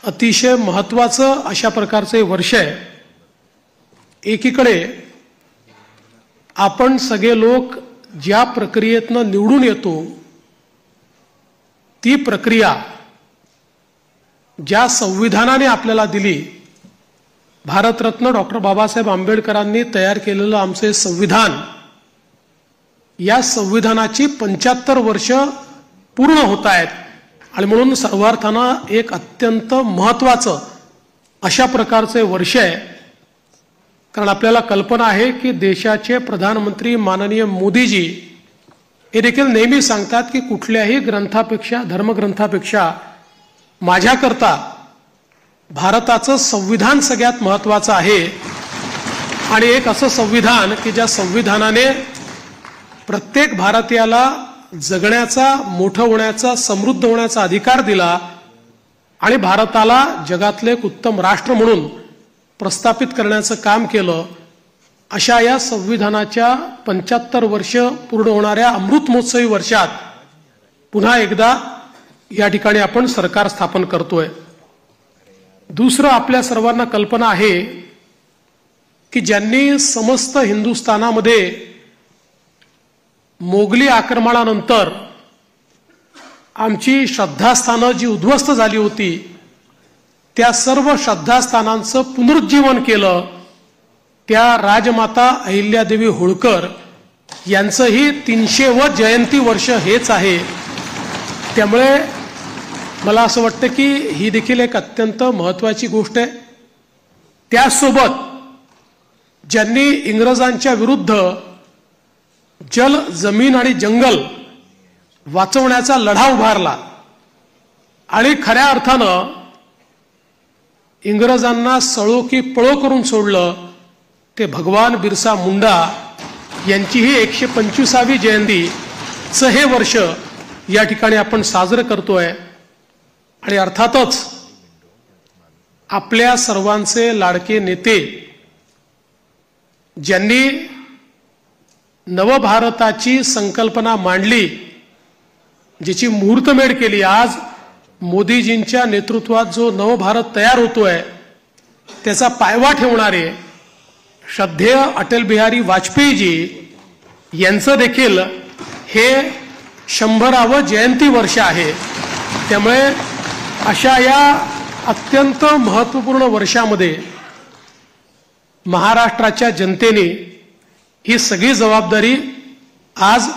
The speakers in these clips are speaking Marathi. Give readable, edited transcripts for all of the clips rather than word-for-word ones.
अतिशय महत्त्वाचं अशा प्रकारचे वर्ष आहे। एकीकडे आपण सगळे लोक ज्या प्रक्रियेतनं निवडून येतो ती प्रक्रिया ज्या संविधानाने आपल्याला दिली, भारतरत्न डॉक्टर बाबासाहेब आंबेडकरांनी तयार केलेलं आमचे संविधान, या संविधानाची 75 वर्ष पूर्ण होत आहेत आणि म्हणून सर्वार्थानं एक अत्यंत महत्त्वाचं अशा प्रकारचे वर्ष आहे। कारण आपल्याला कल्पना आहे की देशाचे प्रधानमंत्री माननीय मोदीजी हे देखील नेहमी सांगतात की कुठल्याही ग्रंथापेक्षा, धर्मग्रंथापेक्षा माझ्याकरता भारताचं संविधान सगळ्यात महत्त्वाचं आहे आणि एक असं संविधान की ज्या संविधानाने प्रत्येक भारतीयाला जगण्याचा, मोठं होण्याचा, समृद्ध होण्याचा अधिकार दिला आणि भारताला जगातले एक उत्तम राष्ट्र म्हणून प्रस्थापित करण्याचं काम केलं। अशा या संविधानाच्या 75 वर्ष पूर्ण होणाऱ्या अमृत महोत्सवी वर्षात पुन्हा एकदा या ठिकाणी आपण सरकार स्थापन करतोय। दुसरं, आपल्या सर्वांना कल्पना आहे की ज्यांनी समस्त हिंदुस्थानामध्ये मोगली आक्रमणानंतर आमची श्रद्धास्थानं जी उद्ध्वस्त झाली होती त्या सर्व श्रद्धास्थानांचं पुनरुज्जीवन केलं, त्या राजमाता अहिल्यादेवी होळकर यांचंही 300वे जयंती वर्ष हेच आहे। त्यामुळे मला असं वाटतं की ही देखील एक अत्यंत महत्त्वाची गोष्ट आहे। त्यासोबत ज्यांनी इंग्रजांच्या विरुद्ध जल, जमीन आणि जंगल वाचवण्याचा लढा उभारला आणि खऱ्या अर्थानं इंग्रजांना सळो की पळो करून सोडलं, ते भगवान बिरसा मुंडा यांचीही 125वी जयंतीचं हे वर्ष या ठिकाणी आपण साजरं करतोय। आणि अर्थातच आपल्या सर्वांचे लाडके नेते ज्यांनी नवभारताची संकल्पना मांडली, ज्याची मुहूर्तमेढ केली, आज मोदीजींच्या नेतृत्वात जो नवभारत तयार होतोय त्याचा पायवा ठेवणारे श्रद्धेय अटल बिहारी वाजपेयीजी यांचं देखील हे 100वे जयंती वर्ष आहे। त्यामुळे अशा या अत्यंत महत्त्वपूर्ण वर्षामध्ये महाराष्ट्राच्या जनतेने ही सगळी जबाबदारी आज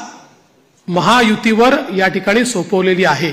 महायुतीवर या ठिकाणी सोपवलेली आहे।